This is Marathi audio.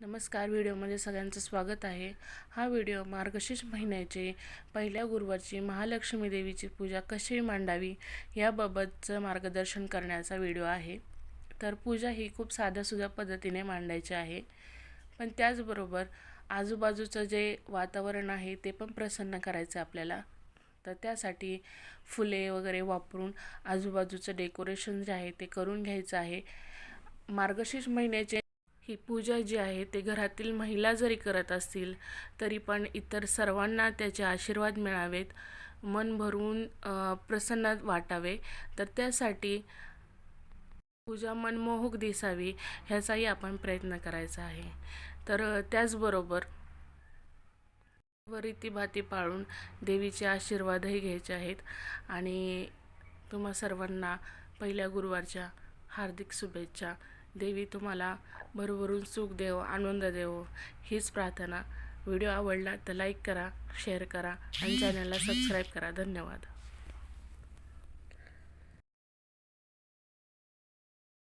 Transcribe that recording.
नमस्कार. व्हिडिओमध्ये सगळ्यांचं स्वागत आहे। हा व्हिडिओ मार्गशीर्ष महिन्याचे पहिल्या गुरुवारची महालक्ष्मी देवीची पूजा कशी मांडावी याबाबतचं मार्गदर्शन करण्याचा व्हिडिओ आहे। तर पूजा ही खूप साध्या पद्धतीने मांडायची आहे, पण त्याचबरोबर आजूबाजूचं जे वातावरण आहे ते पण प्रसन्न करायचं आपल्याला। तर त्यासाठी फुले वगैरे वापरून आजूबाजूचं डेकोरेशन जे आहे ते करून घ्यायचं आहे। मार्गशीर्ष महिन्याचे ही पूजा जी आहे ते घरातील महिला जरी करत असतील तरी पण इतर सर्वांना त्याचे आशीर्वाद मिळावेत, मन भरून प्रसन्न वाटावे, तर त्यासाठी पूजा मनमोहक दिसावी ह्याचाही आपण प्रयत्न करायचा आहे। तर त्याचबरोबर रीतीभाती पाळून देवीचे आशीर्वादही घ्यायचे आहेत आणि तुम्हा सर्वांना पहिल्या गुरुवारच्या हार्दिक शुभेच्छा। देवी तुम्हाला भरभरून सुख देव, आनंद देव हीच प्रार्थना। व्हिडिओ आवडला तर लाईक करा, शेअर करा आणि चॅनलला सबस्क्राईब करा। धन्यवाद।